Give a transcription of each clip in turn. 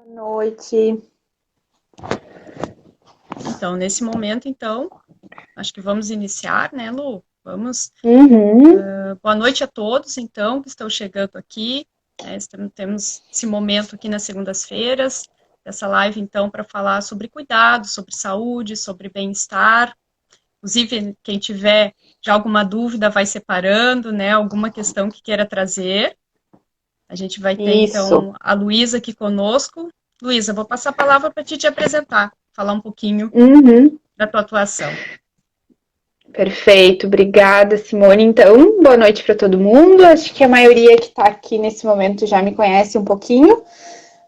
Noite. Então, nesse momento, então, acho que vamos iniciar, né, Lu? Vamos. Uhum. Boa noite a todos, então, que estão chegando aqui. Temos esse momento aqui nas segundas-feiras, essa live, então, para falar sobre cuidado, sobre saúde, sobre bem-estar. Inclusive, quem tiver já alguma dúvida, vai separando, né, alguma questão que queira trazer. A gente vai ter, Isso. então, a Luísa aqui conosco. Luísa, vou passar a palavra para te apresentar, falar um pouquinho Uhum. da tua atuação. Perfeito, obrigada, Simone. Então, boa noite para todo mundo. Acho que a maioria que está aqui nesse momento já me conhece um pouquinho.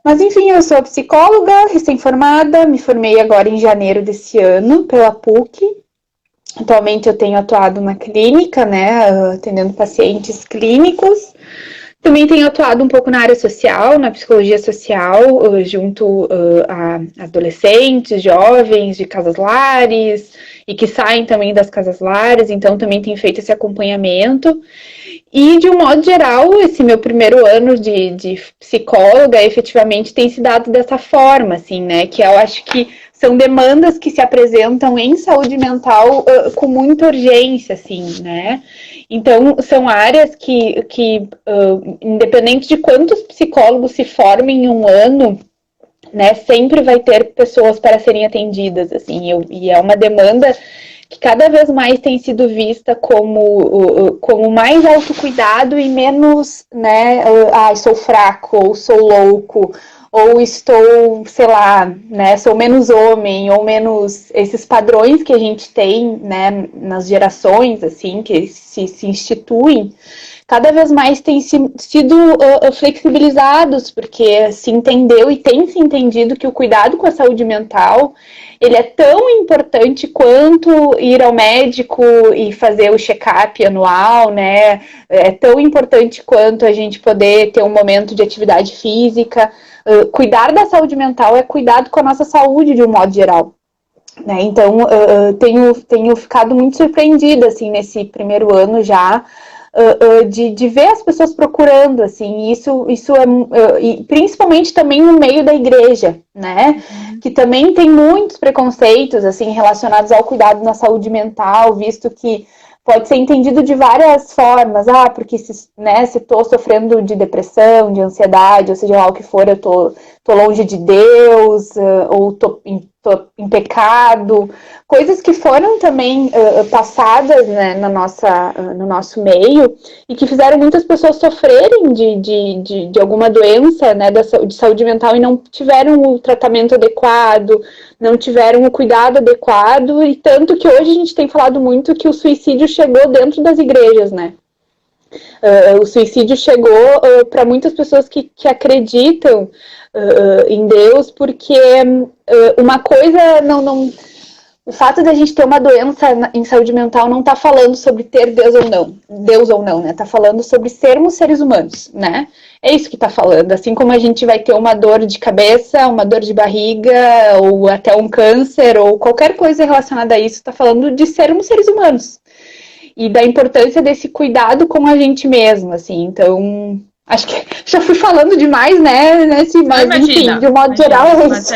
Mas, enfim, eu sou psicóloga, recém-formada, me formei agora em janeiro desse ano pela PUC. Atualmente eu tenho atuado na clínica, né, atendendo pacientes clínicos. Também tenho atuado um pouco na área social, na psicologia social, junto a adolescentes, jovens de casas lares e que saem também das casas lares, então também tenho feito esse acompanhamento. E, de um modo geral, esse meu primeiro ano de psicóloga efetivamente tem se dado dessa forma, assim, né? Que eu acho que são demandas que se apresentam em saúde mental com muita urgência, assim, né? Então, são áreas que independente de quantos psicólogos se formem em um ano, né, sempre vai ter pessoas para serem atendidas, assim, e é uma demanda que cada vez mais tem sido vista como mais autocuidado e menos, né, sou fraco, ou sou louco, ou estou, sei lá, né, sou menos homem, ou menos esses padrões que a gente tem, né, nas gerações, assim, que se instituem, cada vez mais têm sido flexibilizados, porque se entendeu e tem se entendido que o cuidado com a saúde mental ele é tão importante quanto ir ao médico e fazer o check-up anual, né? É tão importante quanto a gente poder ter um momento de atividade física. Cuidar da saúde mental é cuidado com a nossa saúde de um modo geral. Né? Então, tenho ficado muito surpreendida, assim, nesse primeiro ano já, de ver as pessoas procurando, assim, isso é, e principalmente também no meio da igreja, né, Uhum. que também tem muitos preconceitos, assim, relacionados ao cuidado na saúde mental, visto que pode ser entendido de várias formas, porque se tô sofrendo de depressão, de ansiedade, ou seja lá o que for, tô longe de Deus, ou tô em pecado, coisas que foram também passadas, né, no nosso meio e que fizeram muitas pessoas sofrerem de alguma doença, né, de saúde mental e não tiveram o tratamento adequado, não tiveram o cuidado adequado, e tanto que hoje a gente tem falado muito que o suicídio chegou dentro das igrejas, né? O suicídio chegou para muitas pessoas que acreditam em Deus, porque uma coisa não. O fato da gente ter uma doença em saúde mental não está falando sobre ter Deus ou não, né? Tá falando sobre sermos seres humanos, né? É isso que está falando. Assim como a gente vai ter uma dor de cabeça, uma dor de barriga, ou até um câncer, ou qualquer coisa relacionada a isso, está falando de sermos seres humanos e da importância desse cuidado com a gente mesmo, assim. Então, acho que já fui falando demais, né? Não, Mas, enfim, de um modo geral imagina, é mas isso.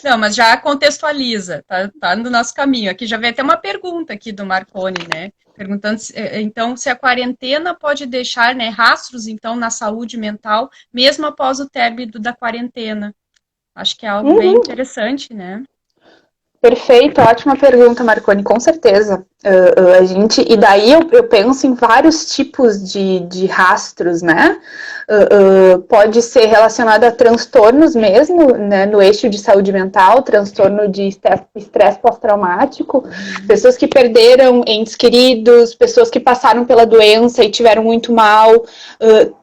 Não, mas já contextualiza, tá no nosso caminho. Aqui já veio até uma pergunta aqui do Marconi, né? Perguntando então se a quarentena pode deixar, né, rastros então na saúde mental, mesmo após o término da quarentena. Acho que é algo bem Uhum. interessante, né? Perfeito, ótima pergunta, Marconi, com certeza. A gente, e daí eu penso em vários tipos de rastros, né? Pode ser relacionado a transtornos mesmo, né? No eixo de saúde mental, transtorno de estresse pós-traumático, pessoas que perderam entes queridos, pessoas que passaram pela doença e tiveram muito mal,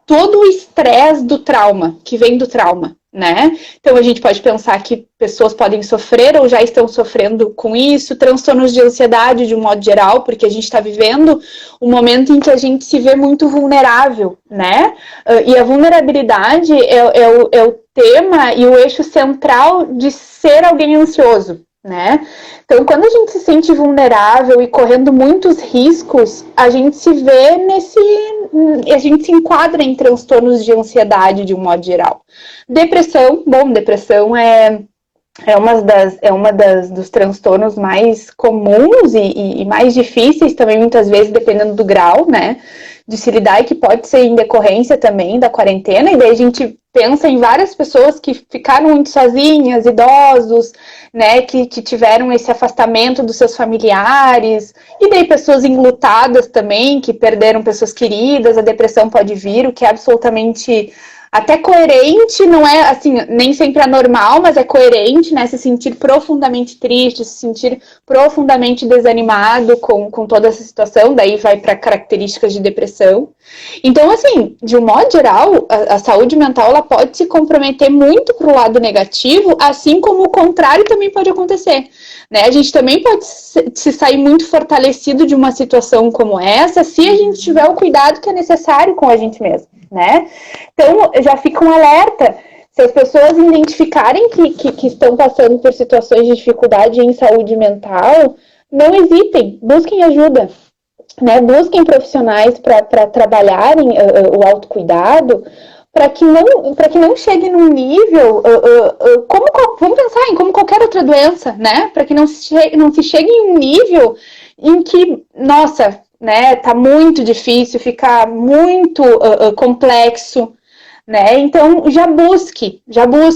todo o estresse do trauma, que vem do trauma, né? Então a gente pode pensar que pessoas podem sofrer ou já estão sofrendo com isso, transtornos de ansiedade de um modo geral, porque a gente está vivendo um momento em que a gente se vê muito vulnerável, né? E a vulnerabilidade é o tema e o eixo central de ser alguém ansioso, né? Então, quando a gente se sente vulnerável e correndo muitos riscos, a gente se vê a gente se enquadra em transtornos de ansiedade de um modo geral. Depressão, bom, depressão dos transtornos mais comuns e mais difíceis também, muitas vezes, dependendo do grau, né, de se lidar, e que pode ser em decorrência também da quarentena, e daí a gente pensa em várias pessoas que ficaram muito sozinhas, idosos, né, que tiveram esse afastamento dos seus familiares, e daí pessoas enlutadas também, que perderam pessoas queridas, a depressão pode vir, o que é absolutamente até coerente, não é assim, nem sempre é normal, mas é coerente, né? Se sentir profundamente triste, se sentir profundamente desanimado com toda essa situação, daí vai para características de depressão. Então, assim, de um modo geral, a saúde mental ela pode se comprometer muito para o lado negativo, assim como o contrário também pode acontecer. Né? A gente também pode se sair muito fortalecido de uma situação como essa, se a gente tiver o cuidado que é necessário com a gente mesmo. Né? Então, já fica um alerta. Se as pessoas identificarem que estão passando por situações de dificuldade em saúde mental, não hesitem, busquem ajuda. Né? Busquem profissionais para trabalharem o autocuidado, para que não chegue num nível, vamos pensar em como qualquer outra doença, né? Para que não se chegue em um nível em que, nossa, né, tá muito difícil, fica muito complexo, né? Então já busque,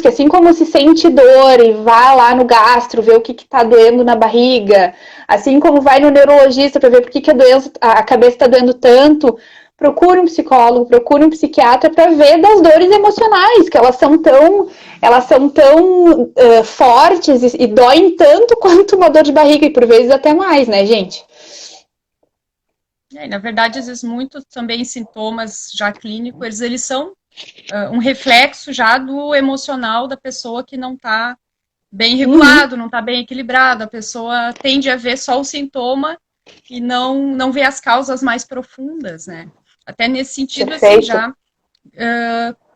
assim como se sente dor e vá lá no gastro ver o que tá doendo na barriga, assim como vai no neurologista para ver por que a cabeça está doendo tanto, procure um psicólogo, procure um psiquiatra para ver das dores emocionais, que elas são tão fortes e doem tanto quanto uma dor de barriga, e por vezes até mais, né, gente? Na verdade, às vezes, muitos também sintomas já clínicos, eles são um reflexo já do emocional da pessoa que não está bem regulado, não está bem equilibrado. A pessoa tende a ver só o sintoma e não vê as causas mais profundas, né? Até nesse sentido, Perfeito. assim, já...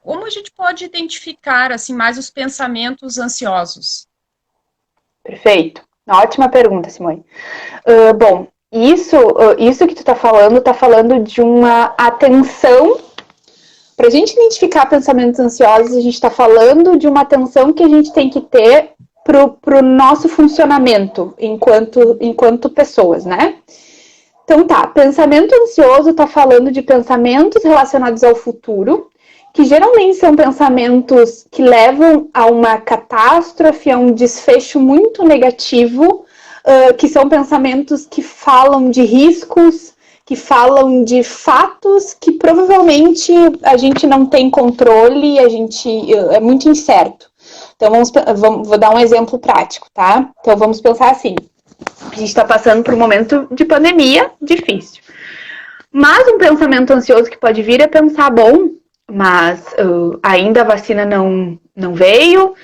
como a gente pode identificar, assim, mais os pensamentos ansiosos? Perfeito. Ótima pergunta, Simone. Bom, isso que tu tá falando de uma atenção. Para a gente identificar pensamentos ansiosos, a gente está falando de uma atenção que a gente tem que ter pro nosso funcionamento enquanto pessoas, né? Então tá, pensamento ansioso está falando de pensamentos relacionados ao futuro, que geralmente são pensamentos que levam a uma catástrofe, a um desfecho muito negativo, que são pensamentos que falam de riscos, que falam de fatos que provavelmente a gente não tem controle, é muito incerto. Então, vou dar um exemplo prático, tá? Então, vamos pensar assim. A gente está passando por um momento de pandemia difícil. Mas um pensamento ansioso que pode vir é pensar, bom, mas ainda a vacina não veio,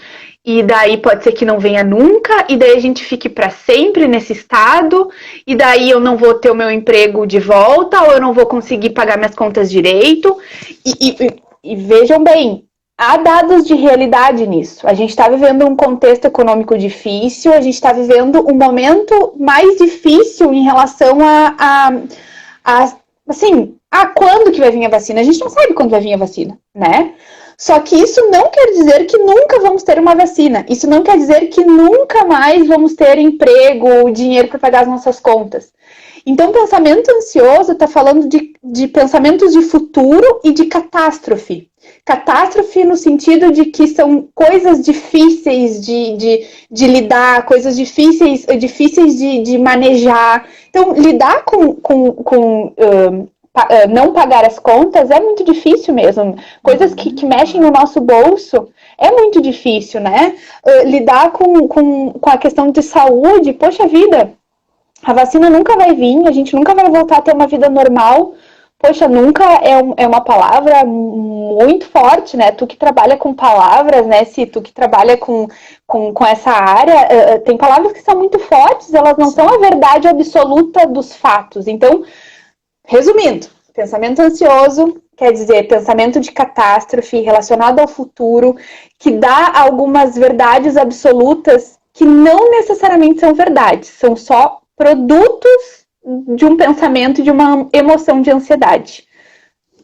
e daí pode ser que não venha nunca, e daí a gente fique para sempre nesse estado, e daí eu não vou ter o meu emprego de volta, ou eu não vou conseguir pagar minhas contas direito. E vejam bem, há dados de realidade nisso. A gente está vivendo um contexto econômico difícil, a gente está vivendo um momento mais difícil em relação assim, quando que vai vir a vacina? A gente não sabe quando vai vir a vacina, né? Só que isso não quer dizer que nunca vamos ter uma vacina. Isso não quer dizer que nunca mais vamos ter emprego ou dinheiro para pagar as nossas contas. Então, pensamento ansioso está falando de pensamentos de futuro e de catástrofe. Catástrofe no sentido de que são coisas difíceis de lidar, coisas difíceis de manejar. Então, lidar com não pagar as contas é muito difícil mesmo. Coisas que mexem no nosso bolso é muito difícil, né? Lidar com a questão de saúde, poxa vida, a vacina nunca vai vir, a gente nunca vai voltar a ter uma vida normal. Poxa, nunca é uma palavra muito forte, né? Tu que trabalha com palavras, né? Se tu que trabalha com essa área, tem palavras que são muito fortes, elas não são a verdade absoluta dos fatos. Então, resumindo, pensamento ansioso quer dizer pensamento de catástrofe relacionado ao futuro, que dá algumas verdades absolutas que não necessariamente são verdades, são só produtos de um pensamento, de uma emoção de ansiedade.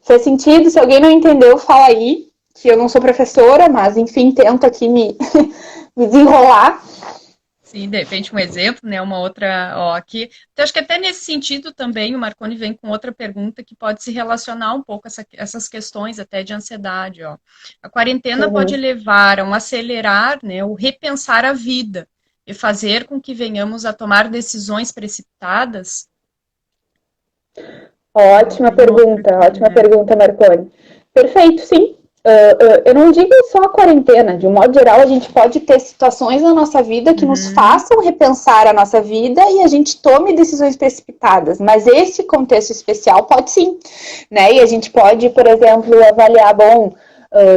Fez sentido? Se alguém não entendeu, fala aí, que eu não sou professora, mas enfim, tento aqui me desenrolar. Sim, de repente um exemplo, né? Uma outra, ó, aqui. Então, acho que até nesse sentido também o Marconi vem com outra pergunta que pode se relacionar um pouco essas questões até de ansiedade, ó. A quarentena pode levar a um acelerar, né? O repensar a vida e fazer com que venhamos a tomar decisões precipitadas. Ótima pergunta, Marconi. Perfeito, sim. Eu não digo só a quarentena, de um modo geral, a gente pode ter situações na nossa vida que nos façam repensar a nossa vida e a gente tome decisões precipitadas, mas esse contexto especial pode sim, né? E a gente pode, por exemplo, avaliar, bom,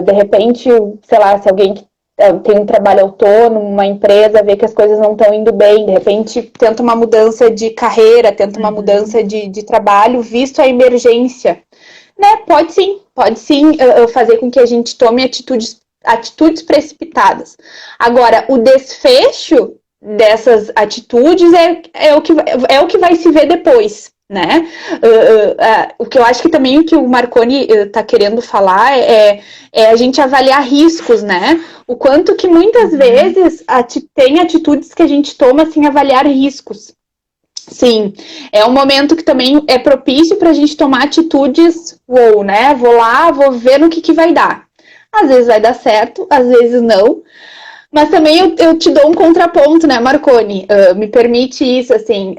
de repente, sei lá, se alguém tem um trabalho autônomo, uma empresa, vê que as coisas não estão indo bem, de repente tenta uma mudança de carreira, tenta uma mudança de trabalho, visto a emergência. Né? Pode sim fazer com que a gente tome atitudes precipitadas. Agora, o desfecho dessas atitudes é o que vai se ver depois, né? O que eu acho que também o que o Marconi está querendo falar é a gente avaliar riscos, né? O quanto que muitas vezes tem atitudes que a gente toma sem avaliar riscos. Sim, é um momento que também é propício para a gente tomar atitudes, né? Vou lá, vou ver no que vai dar. Às vezes vai dar certo, às vezes não. Mas também eu te dou um contraponto, né, Marconi? Me permite isso, assim.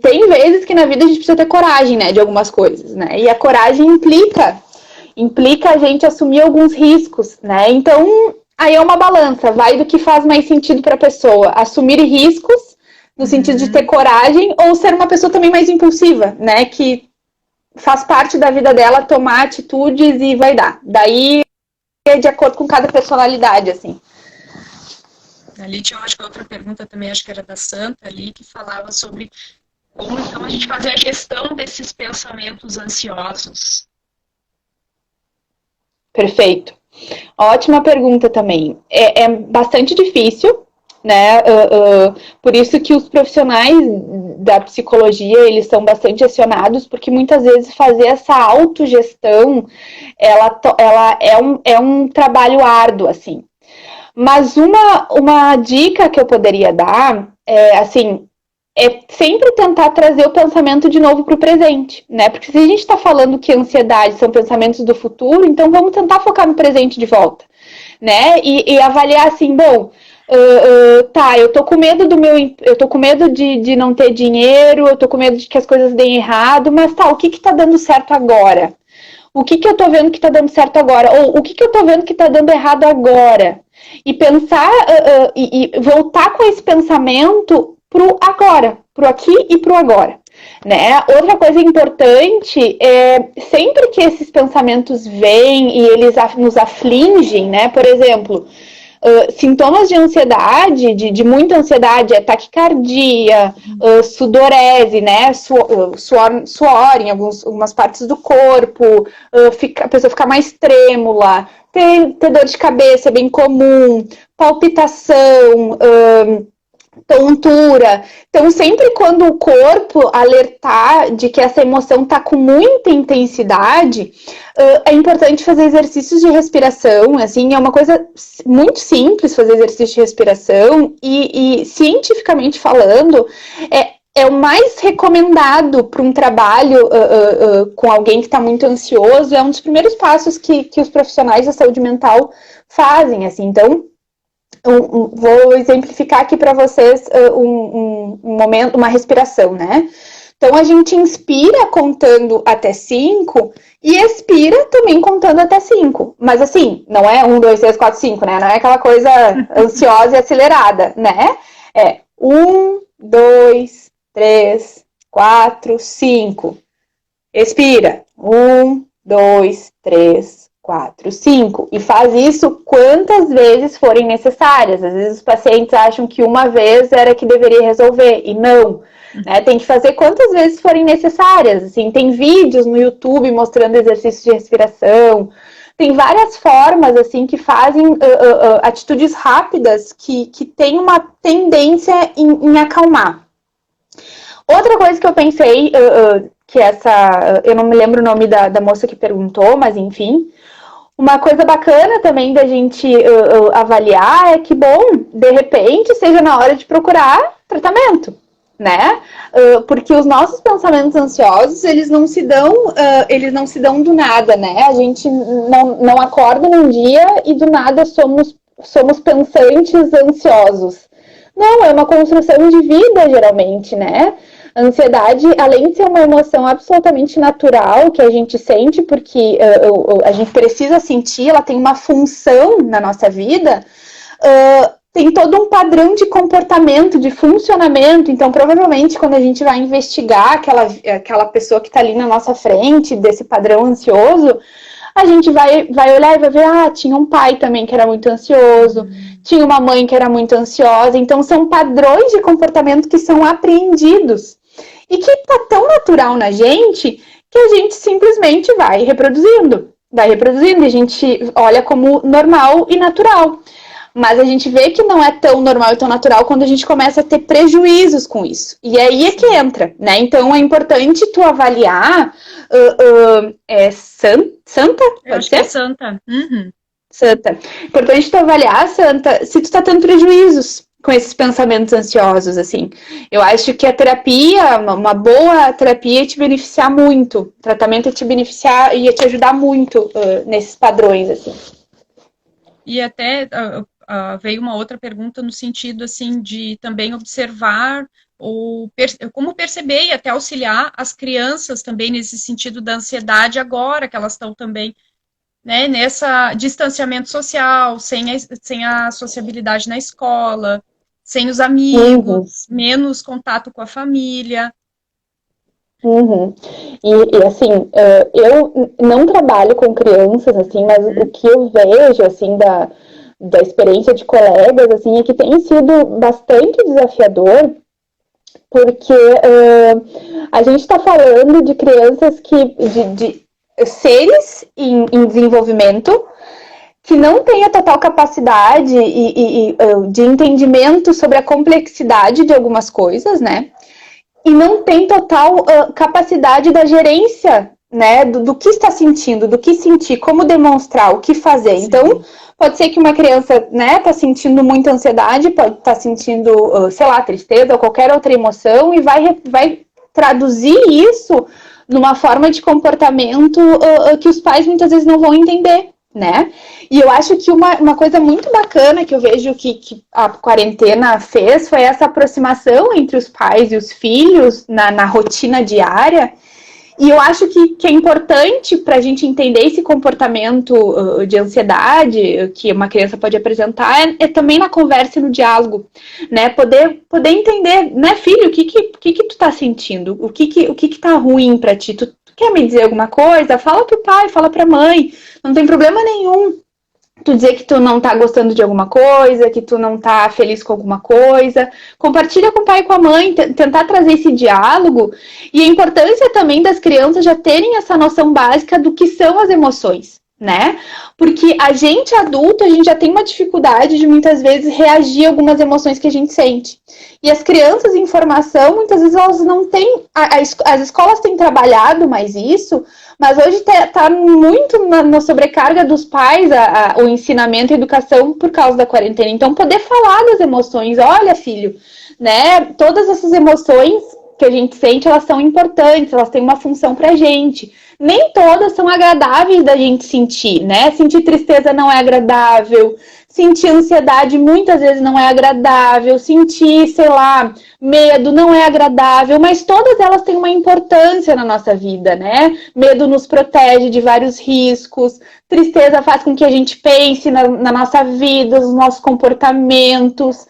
Tem vezes que na vida a gente precisa ter coragem, né, de algumas coisas, né? E a coragem implica a gente assumir alguns riscos, né? Então, aí é uma balança, vai do que faz mais sentido para a pessoa. Assumir riscos no sentido de ter coragem, ou ser uma pessoa também mais impulsiva, né? Que faz parte da vida dela tomar atitudes e vai dar. Daí é de acordo com cada personalidade, assim. Ali tinha, acho que outra pergunta também, acho que era da Santa ali, que falava sobre como então a gente fazer a gestão desses pensamentos ansiosos. Perfeito. Ótima pergunta também. É bastante difícil, né? Por isso que os profissionais da psicologia, eles são bastante acionados, porque muitas vezes fazer essa autogestão, ela é um trabalho árduo, assim. Mas uma dica que eu poderia dar é sempre tentar trazer o pensamento de novo para o presente, né? Porque se a gente está falando que ansiedade são pensamentos do futuro, então vamos tentar focar no presente de volta, né? E avaliar assim, bom, tá, eu tô com medo eu tô com medo de não ter dinheiro, eu tô com medo de que as coisas deem errado, mas tá, o que tá dando certo agora? O que eu tô vendo que tá dando certo agora? Ou o que eu tô vendo que tá dando errado agora? E pensar e voltar com esse pensamento pro agora, pro aqui e pro agora. Né? Outra coisa importante é sempre que esses pensamentos vêm e eles nos afligem, né? Por exemplo, sintomas de ansiedade, de muita ansiedade, é taquicardia, sudorese, né? Suor em algumas partes do corpo, a pessoa fica mais trêmula, ter dor de cabeça é bem comum, palpitação, tontura. Então, sempre quando o corpo alertar de que essa emoção está com muita intensidade, é importante fazer exercícios de respiração. Assim, é uma coisa muito simples fazer exercício de respiração e cientificamente falando, é o mais recomendado para um trabalho com alguém que está muito ansioso. É um dos primeiros passos que os profissionais da saúde mental fazem. Assim, então, vou exemplificar aqui para vocês um momento, uma respiração, né? Então, a gente inspira contando até 5 e expira também contando até 5. Mas assim, não é 1, 2, 3, 4, 5, né? Não é aquela coisa ansiosa e acelerada, né? É 1, 2, 3, 4, 5. Expira. 1, 2, 3, 4, 5. E faz isso quantas vezes forem necessárias. Às vezes os pacientes acham que uma vez era que deveria resolver, e não. Né? Tem que fazer quantas vezes forem necessárias. Assim, tem vídeos no YouTube mostrando exercícios de respiração. tem várias formas, assim, que fazem atitudes rápidas que têm uma tendência em acalmar. Outra coisa que eu pensei, eu não me lembro o nome da moça que perguntou, mas enfim, uma coisa bacana também da gente avaliar é que, bom, de repente, seja na hora de procurar tratamento, né? Porque os nossos pensamentos ansiosos, eles não se dão do nada, né? A gente não acorda num dia e do nada somos pensantes ansiosos. Não, é uma construção de vida, geralmente, né? A ansiedade, além de ser uma emoção absolutamente natural que a gente sente, porque a gente precisa sentir, ela tem uma função na nossa vida, tem todo um padrão de comportamento, de funcionamento. Então, provavelmente, quando a gente vai investigar aquela pessoa que está ali na nossa frente, desse padrão ansioso, a gente vai olhar e vai ver, tinha um pai também que era muito ansioso, tinha uma mãe que era muito ansiosa. Então, são padrões de comportamento que são apreendidos e que tá tão natural na gente que a gente simplesmente vai reproduzindo, e a gente olha como normal e natural. Mas a gente vê que não é tão normal e tão natural quando a gente começa a ter prejuízos com isso. E aí é que entra, né? Então é importante tu avaliar. Santa? Eu acho que é Santa. Uhum. Santa. Importante tu avaliar, Santa, se tu tá tendo prejuízos com esses pensamentos ansiosos, assim. Eu acho que a terapia, uma boa terapia ia te beneficiar muito. O tratamento ia te beneficiar, ia te ajudar muito nesses padrões, assim. E até veio uma outra pergunta no sentido, assim, de também observar como perceber e até auxiliar as crianças também nesse sentido da ansiedade agora, que elas estão também, né, nessa distanciamento social, sem a sociabilidade na escola, sem os amigos, menos contato com a família. Uhum. E assim, eu não trabalho com crianças, assim, mas o que eu vejo, assim, da experiência de colegas, assim, é que tem sido bastante desafiador, porque a gente está falando de crianças de seres em desenvolvimento, que não têm a total capacidade de entendimento sobre a complexidade de algumas coisas, né? E não tem total capacidade da gerência, né, do que está sentindo, do que sentir, como demonstrar, o que fazer. Sim. Então, pode ser que uma criança, né, tá sentindo muita ansiedade, pode estar sentindo, sei lá, tristeza ou qualquer outra emoção e vai traduzir isso numa forma de comportamento que os pais muitas vezes não vão entender, né? E eu acho que uma coisa muito bacana que eu vejo que a quarentena fez foi essa aproximação entre os pais e os filhos na rotina diária. E eu acho que é importante para a gente entender esse comportamento de ansiedade que uma criança pode apresentar é também na conversa e no diálogo, né? Poder entender, né, filho, o que tu tá sentindo? O que tá ruim para ti? Tu quer me dizer alguma coisa? Fala pro pai, fala pra mãe. Não tem problema nenhum tu dizer que tu não tá gostando de alguma coisa, que tu não tá feliz com alguma coisa. Compartilha com o pai e com a mãe, tentar trazer esse diálogo. E a importância também das crianças já terem essa noção básica do que são as emoções, né? Porque a gente adulto, a gente já tem uma dificuldade de muitas vezes reagir a algumas emoções que a gente sente. E as crianças em formação, muitas vezes elas não têm... As escolas têm trabalhado mais isso, mas hoje está muito na sobrecarga dos pais o ensinamento e a educação por causa da quarentena. Então, poder falar das emoções. Olha, filho, né? Todas essas emoções que a gente sente, elas são importantes, elas têm uma função pra gente. Nem todas são agradáveis da gente sentir, né? Sentir tristeza não é agradável, sentir ansiedade muitas vezes não é agradável, sentir, sei lá, medo não é agradável, mas todas elas têm uma importância na nossa vida, né? Medo nos protege de vários riscos, tristeza faz com que a gente pense na nossa vida, nos nossos comportamentos,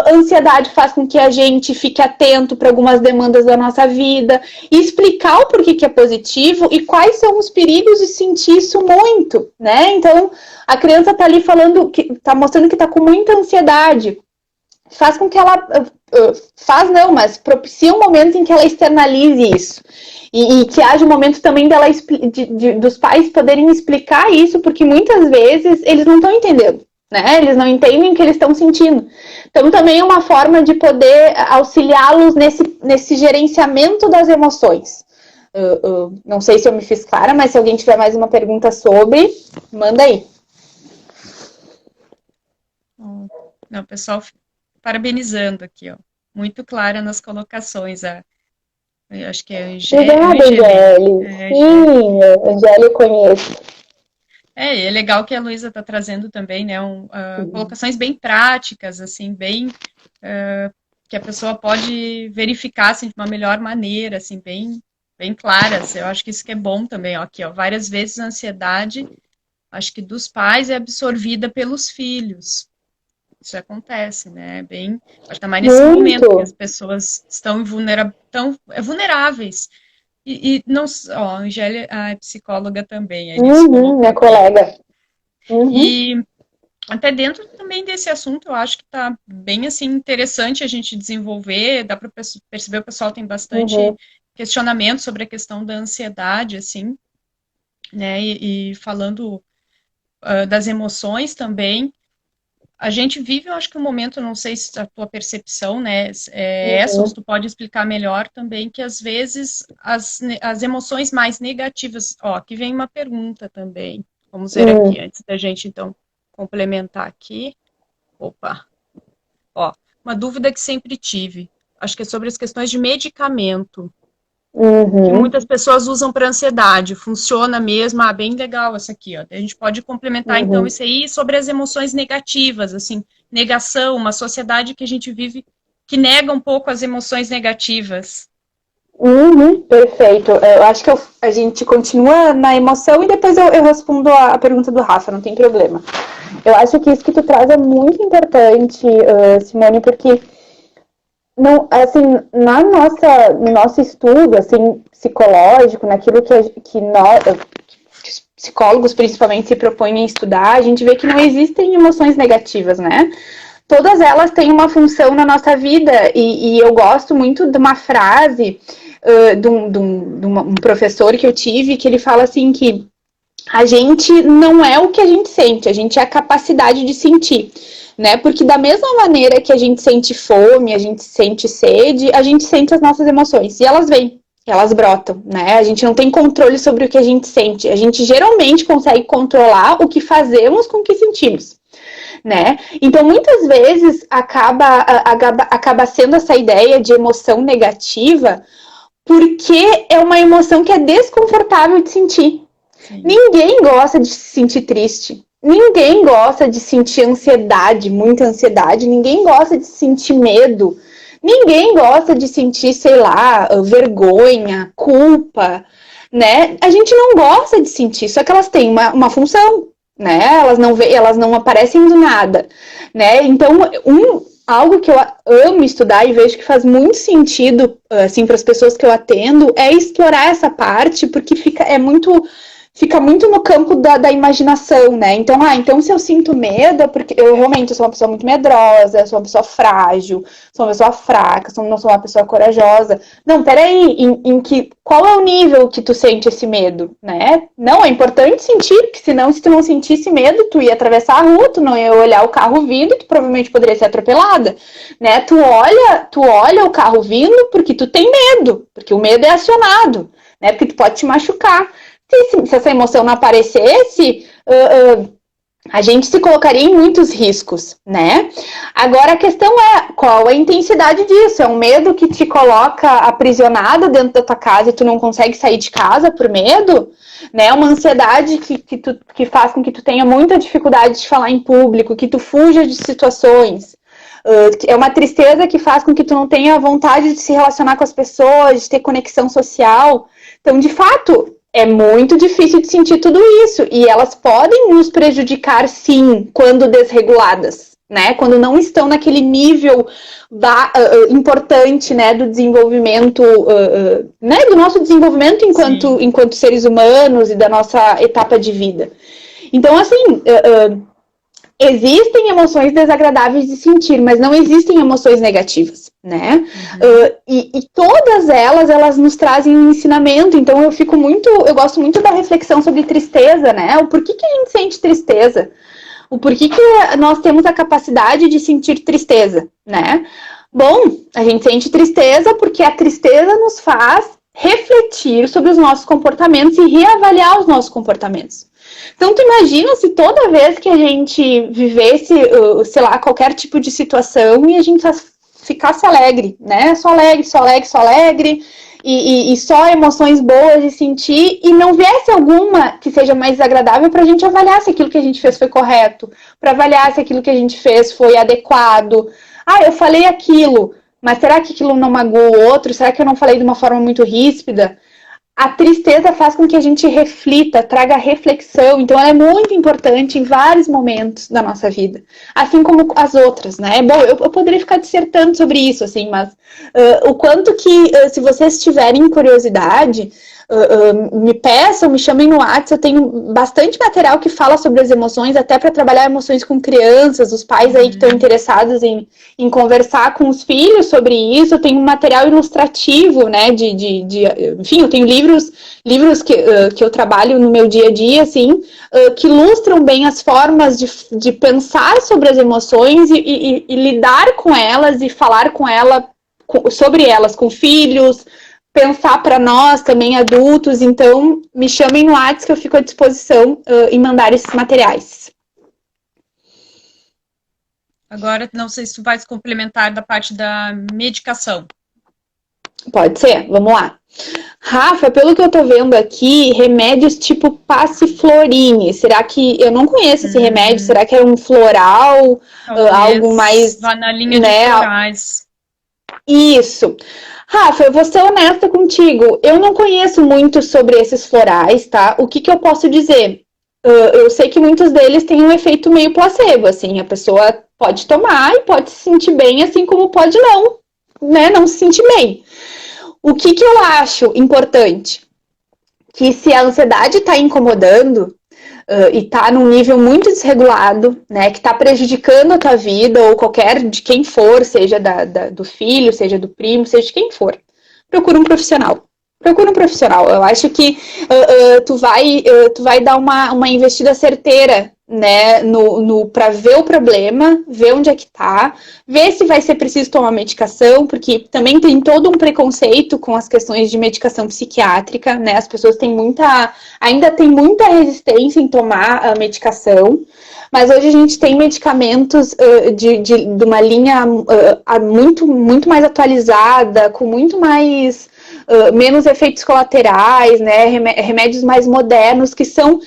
ansiedade faz com que a gente fique atento para algumas demandas da nossa vida, e explicar o porquê que é positivo e quais são os perigos de sentir isso muito, né? Então, a criança tá ali falando, tá mostrando que tá com muita ansiedade. faz com que ela, faz não, mas propicia um momento em que ela externalize isso. E que haja um momento também dela, dos pais poderem explicar isso, porque muitas vezes eles não estão entendendo, né? Eles não entendem o que eles estão sentindo. Então, também é uma forma de poder auxiliá-los nesse gerenciamento das emoções. Não sei se eu me fiz clara, mas se alguém tiver mais uma pergunta sobre, manda aí. Não, pessoal, parabenizando aqui, ó. Muito clara nas colocações. Eu acho que é Obrigada, Angélica. Sim, Angélica eu conheço. É legal que a Luísa está trazendo também, né, colocações bem práticas, assim, bem que a pessoa pode verificar assim, de uma melhor maneira, assim, bem claras. Eu acho que isso que é bom também, ó, aqui, ó, várias vezes a ansiedade, acho que dos pais é absorvida pelos filhos. Isso acontece, né? Bem, acho que mais nesse momento que as pessoas estão vulneráveis. E não, ó, a Angélia é psicóloga também, é isso. Minha colega. E até dentro também desse assunto, eu acho que está bem assim interessante a gente desenvolver, dá para perceber o pessoal tem bastante questionamento sobre a questão da ansiedade, assim, né? E falando das emoções também. A gente vive, eu acho que um momento, não sei se a tua percepção, né, essa, ou se tu pode explicar melhor também, que às vezes as emoções mais negativas, ó, aqui vem uma pergunta também, vamos ver aqui, antes da gente, então, complementar aqui. Opa! Ó, uma dúvida que sempre tive, acho que é sobre as questões de medicamento, que muitas pessoas usam para ansiedade, funciona mesmo, bem legal essa aqui, ó. A gente pode complementar, então, isso aí sobre as emoções negativas, assim, negação, uma sociedade que a gente vive que nega um pouco as emoções negativas. Perfeito. Eu acho que a gente continua na emoção e depois eu respondo a pergunta do Rafa, não tem problema. Eu acho que isso que tu traz é muito importante, Simone, porque não, assim, no nosso estudo, assim, psicológico, naquilo que nós, psicólogos principalmente se propõem a estudar, a gente vê que não existem emoções negativas, né? Todas elas têm uma função na nossa vida e eu gosto muito de uma frase de um professor que eu tive, que ele fala assim que a gente não é o que a gente sente, a gente é a capacidade de sentir. Né? Porque da mesma maneira que a gente sente fome, a gente sente sede, a gente sente as nossas emoções. E elas vêm, elas brotam, né? A gente não tem controle sobre o que a gente sente. A gente geralmente consegue controlar o que fazemos com o que sentimos. Né? Então, muitas vezes, acaba sendo essa ideia de emoção negativa porque é uma emoção que é desconfortável de sentir. Sim. Ninguém gosta de se sentir triste. Ninguém gosta de sentir ansiedade, muita ansiedade. Ninguém gosta de sentir medo. Ninguém gosta de sentir, sei lá, vergonha, culpa, né? A gente não gosta de sentir, só que elas têm uma função, né? Elas não aparecem do nada, né? Então, algo que eu amo estudar e vejo que faz muito sentido, assim, para as pessoas que eu atendo, é explorar essa parte, porque fica muito no campo da imaginação, né? Então se eu sinto medo, é porque eu realmente sou uma pessoa muito medrosa, sou uma pessoa frágil, sou uma pessoa fraca, não sou uma pessoa corajosa. Não, peraí, qual é o nível que tu sente esse medo, né? Não, é importante sentir, porque senão, se tu não sentisse medo, tu ia atravessar a rua, tu não ia olhar o carro vindo, tu provavelmente poderia ser atropelada, né? Tu olha o carro vindo porque tu tem medo, porque o medo é acionado, né? Porque tu pode te machucar. Se essa emoção não aparecesse, a gente se colocaria em muitos riscos, né? Agora a questão é, qual a intensidade disso? É um medo que te coloca aprisionada dentro da tua casa e tu não consegue sair de casa por medo? Né? Uma ansiedade que faz com que tu tenha muita dificuldade de falar em público, que tu fuja de situações. É uma tristeza que faz com que tu não tenha vontade de se relacionar com as pessoas, de ter conexão social. Então, de fato, é muito difícil de sentir tudo isso. E elas podem nos prejudicar, sim, quando desreguladas, né? Quando não estão naquele nível importante, né, do desenvolvimento, né, do nosso desenvolvimento enquanto seres humanos e da nossa etapa de vida. Então, assim, existem emoções desagradáveis de sentir, mas não existem emoções negativas, né? E todas elas nos trazem um ensinamento. Então eu gosto muito da reflexão sobre tristeza, né? O porquê que a gente sente tristeza? O porquê que nós temos a capacidade de sentir tristeza, né? Bom, a gente sente tristeza porque a tristeza nos faz refletir sobre os nossos comportamentos e reavaliar os nossos comportamentos. Então, tu imagina se toda vez que a gente vivesse, sei lá, qualquer tipo de situação e a gente ficasse alegre, né? Só alegre, só alegre, só alegre, e só emoções boas de sentir, e não viesse alguma que seja mais desagradável para a gente avaliar se aquilo que a gente fez foi correto, para avaliar se aquilo que a gente fez foi adequado. Ah, eu falei aquilo, mas será que aquilo não magoou o outro? Será que eu não falei de uma forma muito ríspida? A tristeza faz com que a gente reflita, traga reflexão, então ela é muito importante em vários momentos da nossa vida, assim como as outras, né? Bom, eu poderia ficar dissertando sobre isso, assim, mas o quanto que, se vocês tiverem curiosidade, me peçam, me chamem no WhatsApp, eu tenho bastante material que fala sobre as emoções, até para trabalhar emoções com crianças, os pais aí que estão interessados em conversar com os filhos sobre isso. Eu tenho um material ilustrativo, né, enfim, eu tenho livros que eu trabalho no meu dia a dia, assim, que ilustram bem as formas de pensar sobre as emoções e lidar com elas e falar sobre elas com filhos, pensar para nós também, adultos. Então, me chamem no WhatsApp que eu fico à disposição em mandar esses materiais. Agora, não sei se tu vai se complementar da parte da medicação. Pode ser, vamos lá. Rafa, pelo que eu tô vendo aqui, remédios tipo passiflorine, será que, eu não conheço esse remédio, será que é um floral, algo mais... vá na linha, né, de florais. Isso. Rafa, eu vou ser honesta contigo, eu não conheço muito sobre esses florais, tá? O que eu posso dizer? Eu sei que muitos deles têm um efeito meio placebo, assim, a pessoa pode tomar e pode se sentir bem, assim como pode não, né, não se sentir bem. O que eu acho importante? Que se a ansiedade está incomodando e está num nível muito desregulado, né, que está prejudicando a tua vida, ou qualquer de quem for, seja do filho, seja do primo, seja de quem for, procura um profissional. Procura um profissional. Eu acho que tu vai dar uma investida certeira, né, para ver o problema, ver onde é que tá, ver se vai ser preciso tomar medicação, porque também tem todo um preconceito com as questões de medicação psiquiátrica, né, as pessoas ainda tem muita resistência em tomar a medicação, mas hoje a gente tem medicamentos de uma linha muito mais atualizada, com muito mais... menos efeitos colaterais, né, remédios mais modernos, que são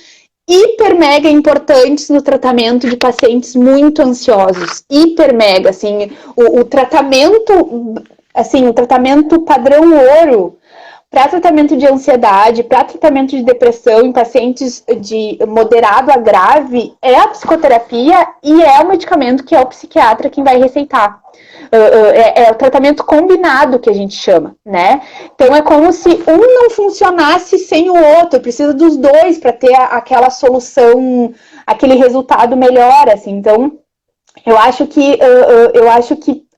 hiper mega importantes no tratamento de pacientes muito ansiosos, hiper mega, assim, o tratamento, assim, o tratamento padrão ouro para tratamento de ansiedade, para tratamento de depressão em pacientes de moderado a grave é a psicoterapia e é o medicamento que é o psiquiatra quem vai receitar. É o tratamento combinado que a gente chama, né? Então é como se um não funcionasse sem o outro, precisa dos dois para ter aquela solução, aquele resultado melhor, assim. Então, eu acho que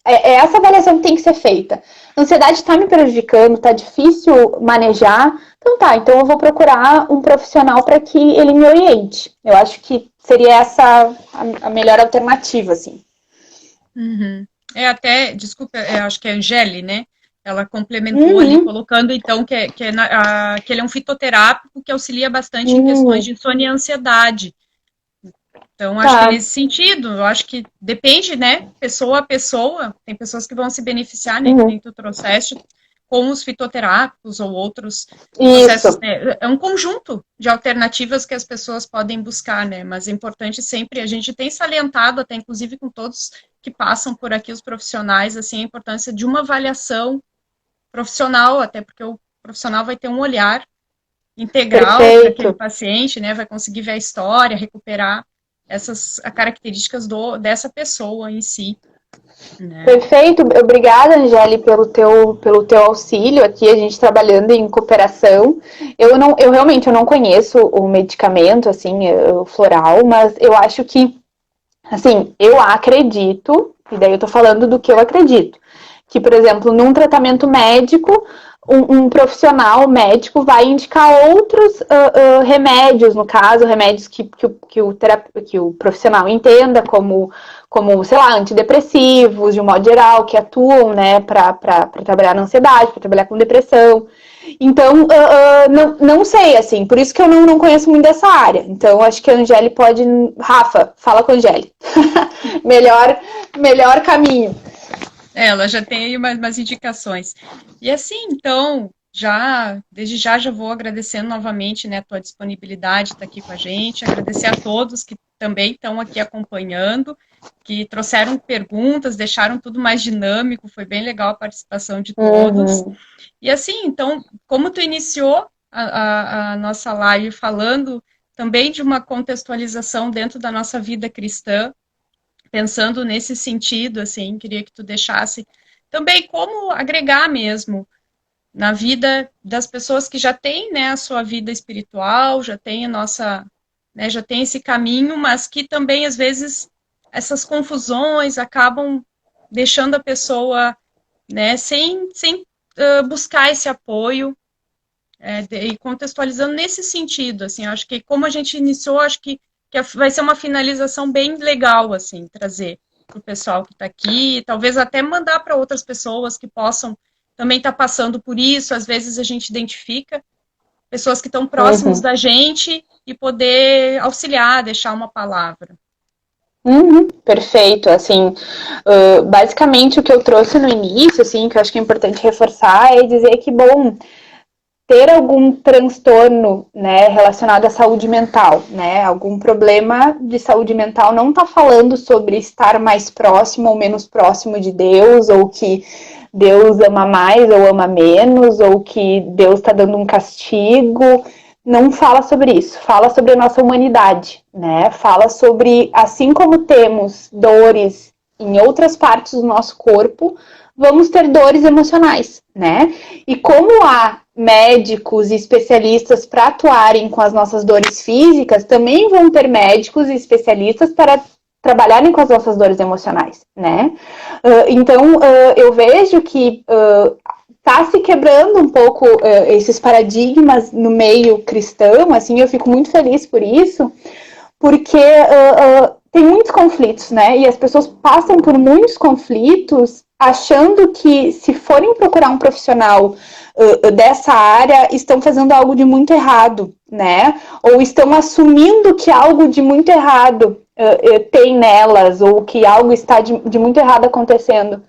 essa avaliação que tem que ser feita. A ansiedade está me prejudicando, está difícil manejar, então eu vou procurar um profissional para que ele me oriente. Eu acho que seria essa a melhor alternativa, assim. Uhum. Desculpa, acho que é a Angeli, né? Ela complementou ali, colocando então que ele é um fitoterápico que auxilia bastante em questões de insônia e ansiedade. Então, acho que nesse sentido, eu acho que depende, né, pessoa a pessoa, tem pessoas que vão se beneficiar, né, que nem tu trouxeste, com os fitoterápicos ou outros processos, né? É um conjunto de alternativas que as pessoas podem buscar, né, mas é importante sempre, a gente tem salientado até, inclusive com todos que passam por aqui, os profissionais, assim, a importância de uma avaliação profissional, até porque o profissional vai ter um olhar integral para aquele paciente, né, vai conseguir ver a história, recuperar essas características dessa pessoa em si. Né? Perfeito, obrigada, Angeli, pelo teu auxílio aqui, a gente trabalhando em cooperação. Eu realmente não conheço o medicamento, assim, o floral, mas eu acho que Assim, eu acredito, e daí eu tô falando do que eu acredito, que, por exemplo, num tratamento médico, um profissional médico vai indicar outros remédios, no caso, remédios que o profissional entenda como, sei lá, antidepressivos, de um modo geral, que atuam, né, para trabalhar na ansiedade, para trabalhar com depressão. Então, não sei, assim, por isso que eu não conheço muito dessa área. Então, acho que a Angeli pode... Rafa, fala com a Angeli. melhor caminho. Ela já tem aí umas indicações. E assim, então, desde já vou agradecendo novamente, né, a tua disponibilidade de estar aqui com a gente, agradecer a todos que também estão aqui acompanhando, que trouxeram perguntas, deixaram tudo mais dinâmico, foi bem legal a participação de todos. Uhum. E assim, então, como tu iniciou a nossa live falando também de uma contextualização dentro da nossa vida cristã, pensando nesse sentido, assim, queria que tu deixasse também como agregar mesmo na vida das pessoas que já têm, né, a sua vida espiritual, já tem a nossa, né, já tem esse caminho, mas que também, às vezes, essas confusões acabam deixando a pessoa, né, sem buscar esse apoio, e contextualizando nesse sentido, assim, acho que como a gente iniciou, acho que vai ser uma finalização bem legal, assim, trazer para o pessoal que está aqui, talvez até mandar para outras pessoas que possam também estar passando por isso, às vezes a gente identifica pessoas que estão próximos da gente e poder auxiliar, deixar uma palavra. Perfeito, assim, basicamente o que eu trouxe no início, assim, que eu acho que é importante reforçar, é dizer que, bom, ter algum transtorno, né, relacionado à saúde mental, né, algum problema de saúde mental não está falando sobre estar mais próximo ou menos próximo de Deus, ou que Deus ama mais ou ama menos, ou que Deus está dando um castigo. Não fala sobre isso, fala sobre a nossa humanidade, né? Fala sobre, assim como temos dores em outras partes do nosso corpo, vamos ter dores emocionais, né? E como há médicos e especialistas para atuarem com as nossas dores físicas, também vão ter médicos e especialistas para trabalharem com as nossas dores emocionais, né? Então, eu vejo que está se quebrando um pouco esses paradigmas no meio cristão, assim, eu fico muito feliz por isso, porque tem muitos conflitos, né? E as pessoas passam por muitos conflitos achando que se forem procurar um profissional dessa área, estão fazendo algo de muito errado, né? Ou estão assumindo que algo de muito errado tem nelas, ou que algo está de muito errado acontecendo.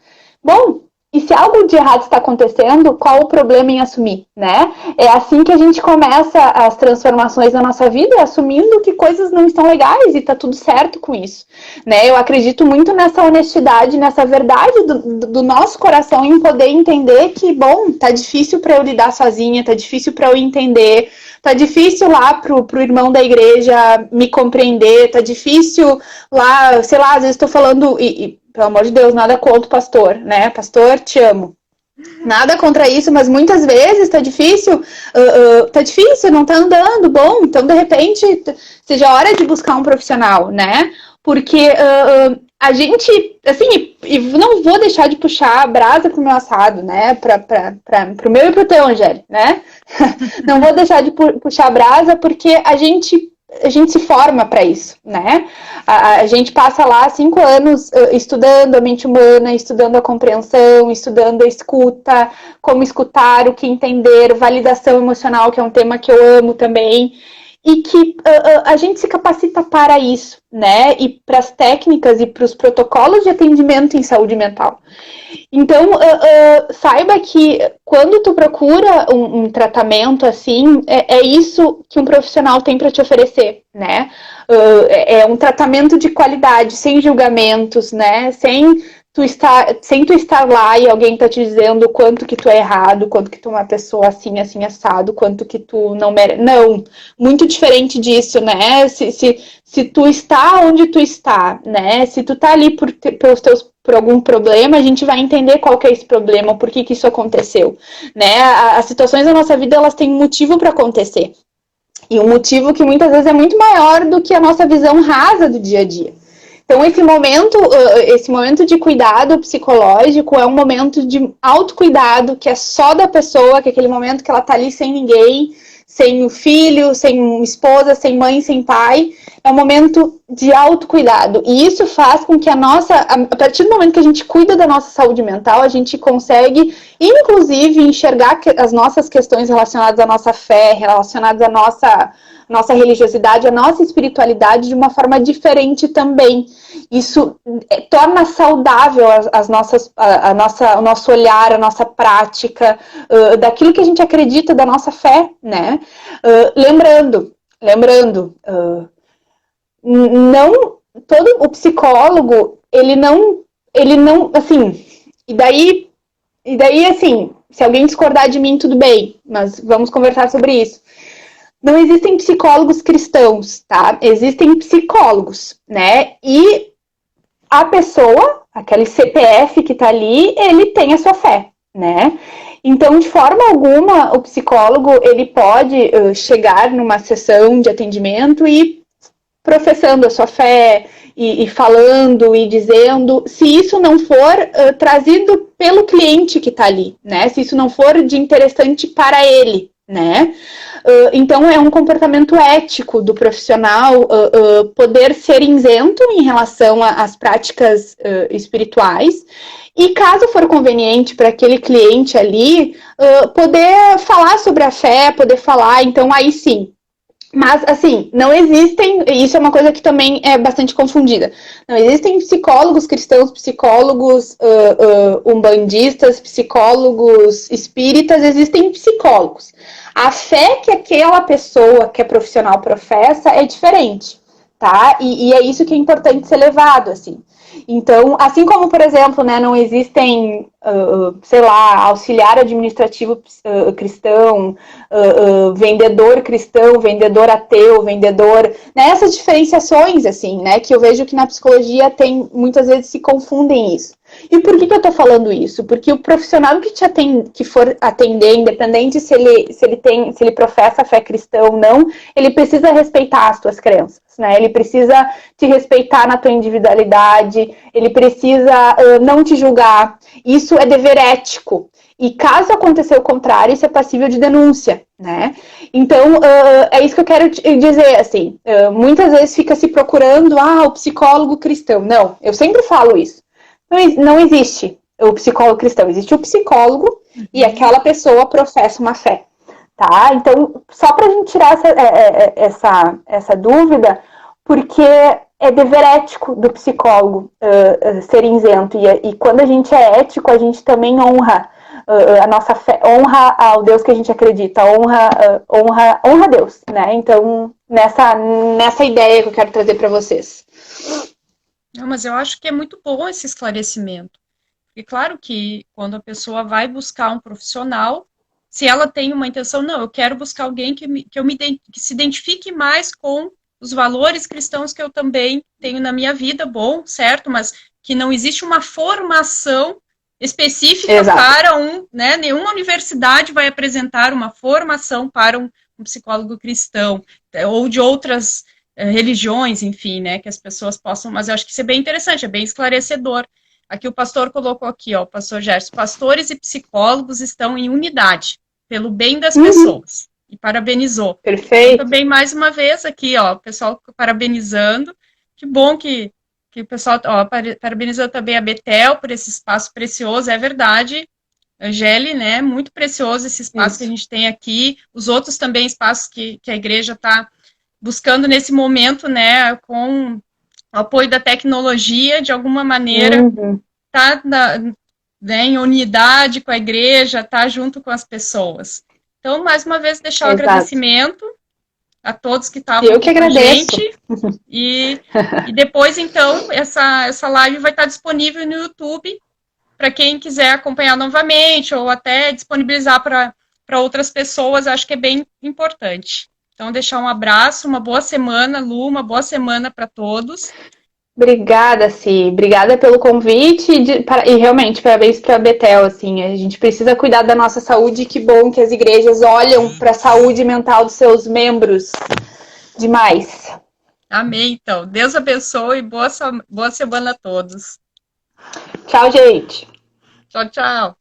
Bom, e se algo de errado está acontecendo, qual o problema em assumir, né? É assim que a gente começa as transformações na nossa vida, assumindo que coisas não estão legais e tá tudo certo com isso, né? Eu acredito muito nessa honestidade, nessa verdade do nosso coração em poder entender que, bom, tá difícil para eu lidar sozinha, tá difícil para eu entender, tá difícil lá pro irmão da igreja me compreender, tá difícil lá, sei lá, às vezes estou falando pelo amor de Deus, nada contra o pastor, né? Pastor, te amo. Nada contra isso, mas muitas vezes tá difícil, não tá andando, bom, então de repente seja a hora de buscar um profissional, né? Porque a gente, assim, e não vou deixar de puxar a brasa pro meu assado, né? Pro meu e pro teu, Angélica, né? Não vou deixar de puxar a brasa porque a gente se forma para isso, né? A gente passa lá 5 anos estudando a mente humana, estudando a compreensão, estudando a escuta, como escutar, o que entender, validação emocional, que é um tema que eu amo também, e que a gente se capacita para isso, né? E para as técnicas e para os protocolos de atendimento em saúde mental. Então, saiba que quando tu procura um tratamento assim, é isso que um profissional tem para te oferecer, né? É um tratamento de qualidade, sem julgamentos, né? Sem tu estar lá e alguém tá te dizendo quanto que tu é errado, quanto que tu é uma pessoa assim, assim, assado, quanto que tu não merece. Não, muito diferente disso, né? Se tu está onde tu está, né? Se tu tá ali por algum problema, a gente vai entender qual que é esse problema, por que isso aconteceu, né? As situações da nossa vida, elas têm um motivo para acontecer. E um motivo que muitas vezes é muito maior do que a nossa visão rasa do dia a dia. Então, esse momento de cuidado psicológico é um momento de autocuidado, que é só da pessoa, que é aquele momento que ela tá ali sem ninguém, sem o filho, sem esposa, sem mãe, sem pai. É um momento de autocuidado. E isso faz com que a partir do momento que a gente cuida da nossa saúde mental, a gente consegue, inclusive, enxergar as nossas questões relacionadas à nossa fé, relacionadas à nossa religiosidade, à nossa espiritualidade de uma forma diferente também. Isso torna saudável o nosso olhar, a nossa prática, daquilo que a gente acredita da nossa fé, né? Lembrando, não todo o psicólogo, ele não, assim, e daí, assim, se alguém discordar de mim, tudo bem, mas vamos conversar sobre isso. Não existem psicólogos cristãos, tá? Existem psicólogos, né? E a pessoa, aquele CPF que tá ali, ele tem a sua fé, né? Então, de forma alguma, o psicólogo, ele pode chegar numa sessão de atendimento e professando a sua fé, e falando e dizendo, se isso não for trazido pelo cliente que está ali, né? Se isso não for de interessante para ele, né? Então é um comportamento ético do profissional poder ser isento em relação às práticas espirituais e, caso for conveniente para aquele cliente ali, poder falar sobre a fé, poder falar, então aí sim. Mas, assim, não existem, e isso é uma coisa que também é bastante confundida, não existem psicólogos cristãos, psicólogos umbandistas, psicólogos espíritas, existem psicólogos. A fé que aquela pessoa que é profissional professa é diferente, tá? E é isso que é importante ser levado, assim. Então, assim como, por exemplo, né, não existem, sei lá, auxiliar administrativo cristão, vendedor cristão, vendedor ateu, vendedor... Né, essas diferenciações, assim, né, que eu vejo que na psicologia muitas vezes se confundem isso. E por que eu tô falando isso? Porque o profissional que for atender, independente se ele professa a fé cristã ou não, ele precisa respeitar as tuas crenças, né? Ele precisa te respeitar na tua individualidade, ele precisa não te julgar. Isso é dever ético. E caso acontecer o contrário, isso é passível de denúncia, né? Então, é isso que eu quero dizer, assim. Muitas vezes fica se procurando, o psicólogo cristão. Não, eu sempre falo isso. Não existe o psicólogo cristão, existe o psicólogo e aquela pessoa professa uma fé, tá? Então, só para a gente tirar essa dúvida, porque é dever ético do psicólogo ser isento, e quando a gente é ético, a gente também honra a nossa fé, honra ao Deus que a gente acredita, honra Deus, né? Então, nessa ideia que eu quero trazer para vocês. Não, mas eu acho que é muito bom esse esclarecimento. E claro que quando a pessoa vai buscar um profissional, se ela tem uma intenção, não, eu quero buscar alguém que se identifique mais com os valores cristãos que eu também tenho na minha vida, bom, certo, mas que não existe uma formação específica Exato. Para né, nenhuma universidade vai apresentar uma formação para um psicólogo cristão, ou de outras religiões, enfim, né, que as pessoas possam, mas eu acho que isso é bem interessante, é bem esclarecedor. Aqui o pastor colocou aqui, ó, o pastor Gerson, pastores e psicólogos estão em unidade, pelo bem das pessoas, e parabenizou. Perfeito. Então, também, mais uma vez, aqui, ó, o pessoal parabenizando, que bom que o pessoal, ó, parabenizando também a Betel por esse espaço precioso, é verdade, Angeli, né, muito precioso esse espaço que a gente tem aqui, os outros também espaços que a igreja está buscando nesse momento, né, com o apoio da tecnologia, de alguma maneira, tá né, em unidade com a igreja, tá junto com as pessoas. Então, mais uma vez, deixar o agradecimento a todos que estavam com a gente. E depois, então, essa live vai estar disponível no YouTube para quem quiser acompanhar novamente ou até disponibilizar para outras pessoas, acho que é bem importante. Então, deixar um abraço, uma boa semana, Lu, uma boa semana para todos. Obrigada, Si. Obrigada pelo convite e realmente, parabéns para a Betel, assim, a gente precisa cuidar da nossa saúde, que bom que as igrejas olham para a saúde mental dos seus membros. Demais. Amém, então. Deus abençoe e boa semana a todos. Tchau, gente. Tchau, tchau.